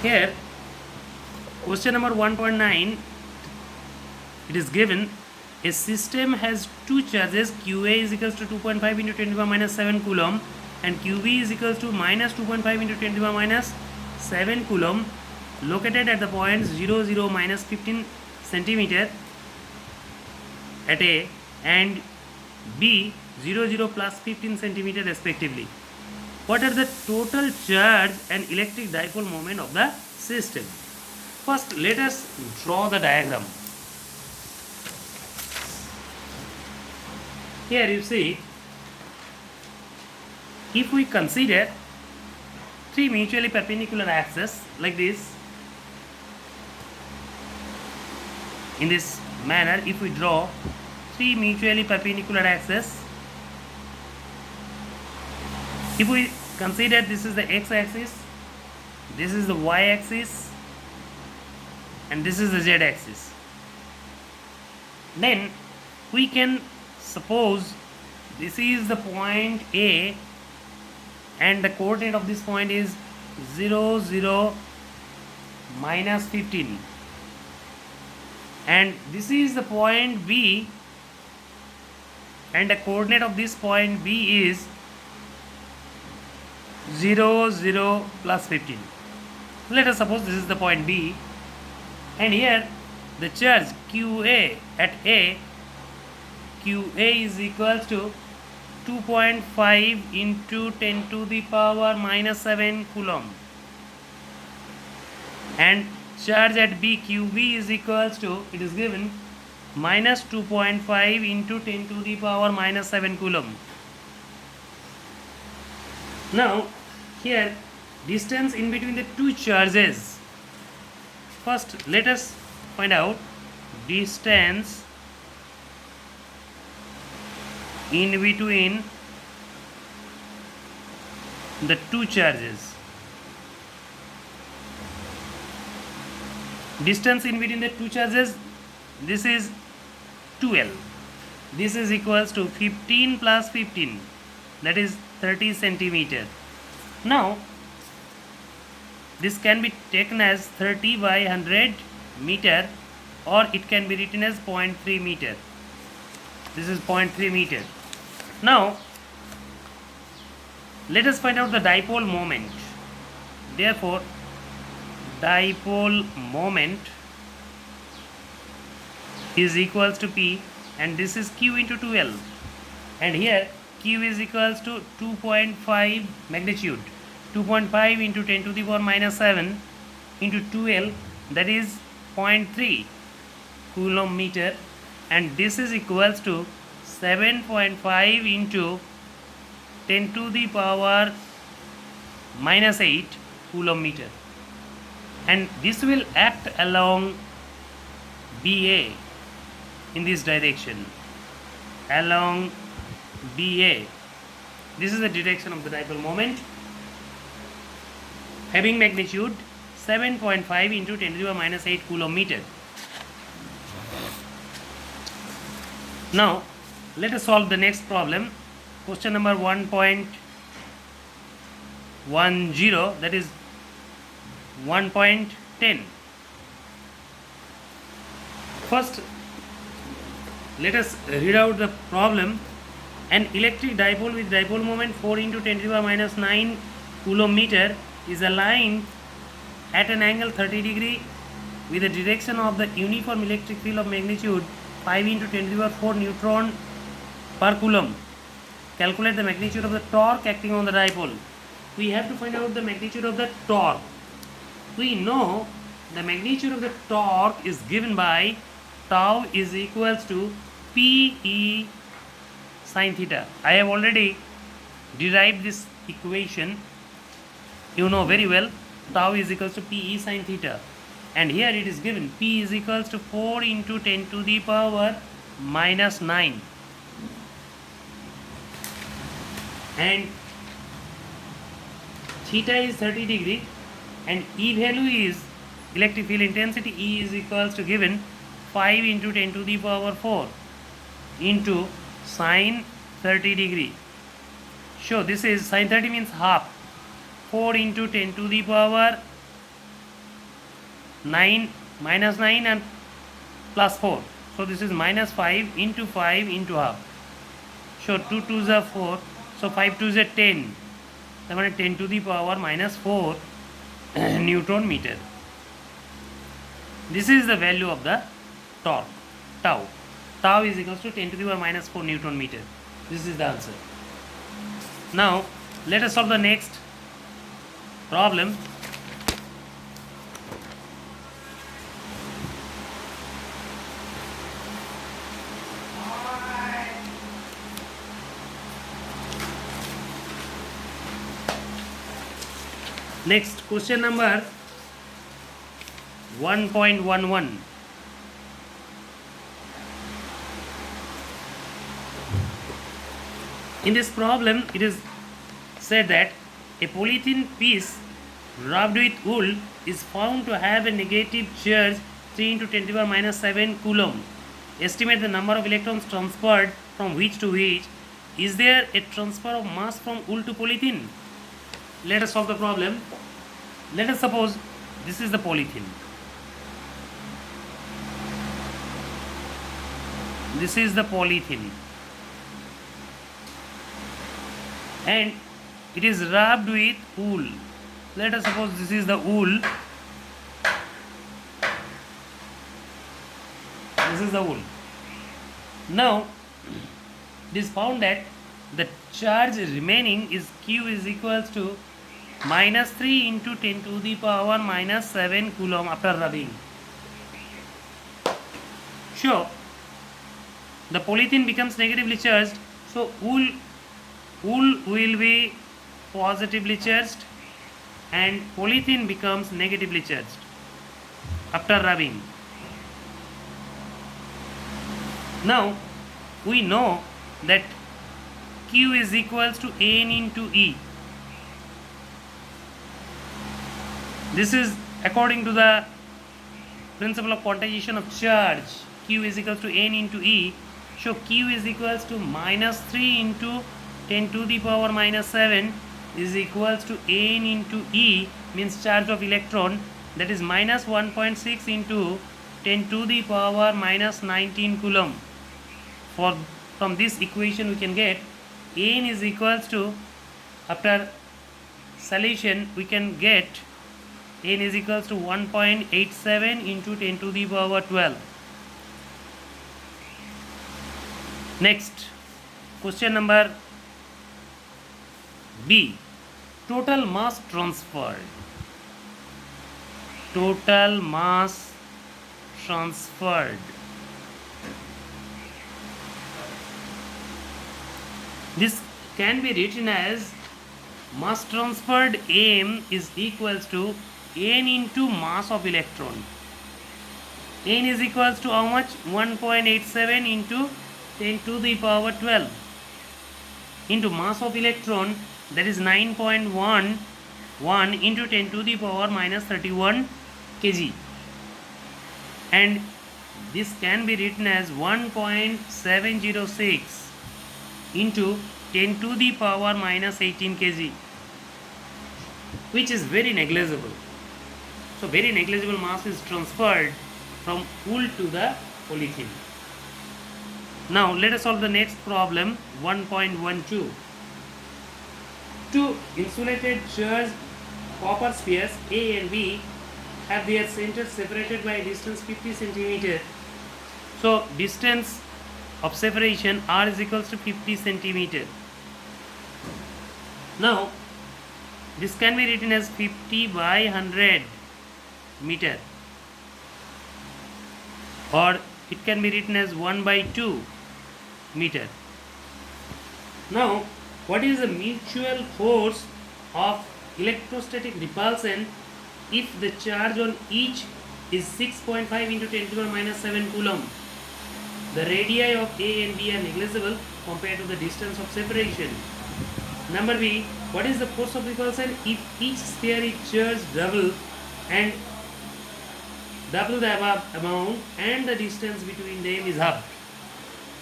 Here, question number 1.9, it is given a system has two charges, QA is equals to 2.5 into 10 to the power minus 7 coulomb and QB is equals to minus 2.5 into 10 to the power minus 7 coulomb, located at the points 0, 0, minus 15 centimeter at A and B, 0, 0, plus 15 centimeter respectively. What are the total charge and electric dipole moment of the system? First, let us draw the diagram. Here you see, if we consider three mutually perpendicular axes like this, in this manner, if we draw three mutually perpendicular axes, if we consider this is the x-axis, this is the y-axis, and this is the z-axis, then we can suppose this is the point A and the coordinate of this point is 0, 0, minus 15, and this is the point B and the coordinate of this point B is 0, 0, plus 15. Let us suppose this is the point B, and here the charge QA at A, QA is equal to 2.5 into 10 to the power minus 7 coulomb, and charge at B, QB is equals to, it is given, minus 2.5 into 10 to the power minus 7 coulomb. Now here distance in between the two charges. First let us find out distance in between the two charges. Distance in between the two charges, this is 12. This is equals to 15 plus 15, that is 30 centimeter. Now this can be taken as 30 by 100 meter, or it can be written as 0.3 meter. This is 0.3 meter. Now let us find out the dipole moment. Therefore dipole moment is equals to P, and this is Q into 12, and here Q is equals to 2.5 magnitude, 2.5 into 10 to the power minus 7 into 12, that is 0.3 coulomb meter, and this is equals to 7.5 into 10 to the power minus 8 coulomb meter, and this will act along BA in this direction, along BA. This is the direction of the dipole moment, having magnitude 7.5 into 10 to the power minus 8 coulomb meter. Now let us solve the next problem, question number 1.10, that is 1.10. First let us read out the problem. An electric dipole with dipole moment 4 into 10 to the power minus 9 coulomb meter is aligned at an angle 30 degree with the direction of the uniform electric field of magnitude 5 into 10 to the power 4 neutron per coulomb. Calculate the magnitude of the torque acting on the dipole. We have to find out the magnitude of the torque. We know the magnitude of the torque is given by tau is equals to Pe sin theta. I have already derived this equation. You know very well, tau is equals to Pe sin theta, and here it is given P is equals to 4 into 10 to the power minus 9, and theta is 30 degree, and E value is electric field intensity. E is equals to given 5 into 10 to the power 4 into sine 30 degree. So this is sine 30 means half, 4 into 10 to the power 9 minus 9 and plus 4. So this is minus 5 into half. So 2 2s are 4. So 5 2s are 10. That means 10 to the power minus 4 Newton meter. This is the value of the torque, tau. Tau is equals to 10 to the power minus 4 Newton meter. This is the answer. Now let us solve the next problem. Next question number 1.11. In this problem, it is said that a polythene piece rubbed with wool is found to have a negative charge 3 into 10 to the power minus 7 coulomb. Estimate the number of electrons transferred from which to which. Is there a transfer of mass from wool to polythene? Let us solve the problem. Let us suppose this is the polythene. This is the polythene. And it is rubbed with wool. Let us suppose this is the wool. This is the wool. Now, it is found that the charge remaining is Q is equals to minus 3 into 10 to the power minus 7 coulomb after rubbing. Sure, the polythene becomes negatively charged, so wool will be positively charged and polythene becomes negatively charged after rubbing. Now we know that Q is equals to N into E. This is according to the principle of quantization of charge. Q is equals to N into E. So Q is equals to minus 3 into 10 to the power minus 7 is equals to N into E, means charge of electron, that is minus 1.6 into 10 to the power minus 19 coulomb. From this equation we can get N is equals to, after solution we can get N is equals to 1.87 into 10 to the power 12. Next, question number B. Total mass transferred. Total mass transferred. This can be written as mass transferred M is equals to N into mass of electron. N is equals to how much? 1.87 into 10 to the power 12 into mass of electron, that is 9.11 into 10 to the power minus 31 kg, and this can be written as 1.706 into 10 to the power minus 18 kg, which is very negligible. So very negligible mass is transferred from wool to the polythene. Now let us solve the next problem, 1.12. Two insulated charged copper spheres A and B have their centers separated by a distance 50 cm. So distance of separation R is equals to 50 cm. Now this can be written as 50 by 100 meter, or it can be written as 1 by 2 meter. Now what is the mutual force of electrostatic repulsion if the charge on each is 6.5 into 10 to the power minus 7 coulomb? The radii of A and B are negligible compared to the distance of separation. Number B, what is the force of repulsion if each sphere is charged double the above amount and the distance between them is half?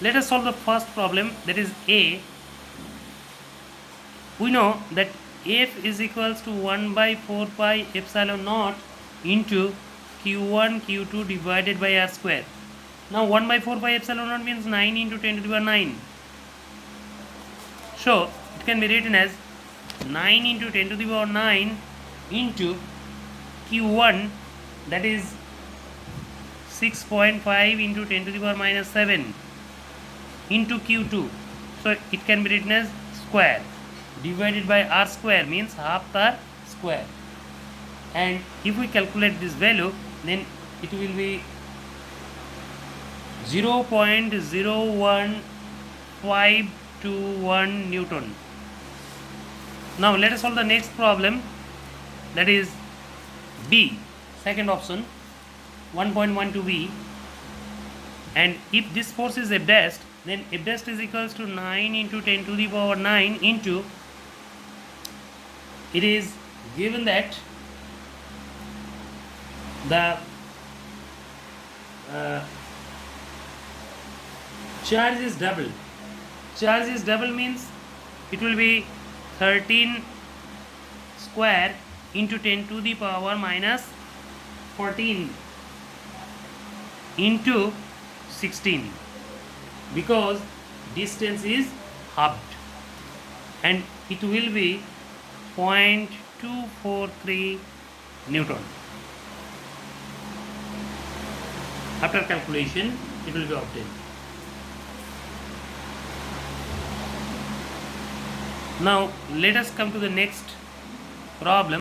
Let us solve the first problem, that is A. We know that F is equals to 1 by 4 pi epsilon naught into q1 q2 divided by r square. Now 1 by 4 pi epsilon naught means 9 into 10 to the power 9. So it can be written as 9 into 10 to the power 9 into q1, that is 6.5 into 10 to the power minus 7 into q2. So it can be written as square divided by r square means half the square. And if we calculate this value, then it will be 0.01521 Newton. Now let us solve the next problem, that is B, second option, 1.12b. And if this force is F dash, then F dash is equals to 9 into 10 to the power 9 into, it is given that the charge is double. Charge is double means it will be 13 square into 10 to the power minus 14 into 16, because distance is halved, and it will be 0.243 Newton. After calculation, it will be obtained. Now let us come to the next problem.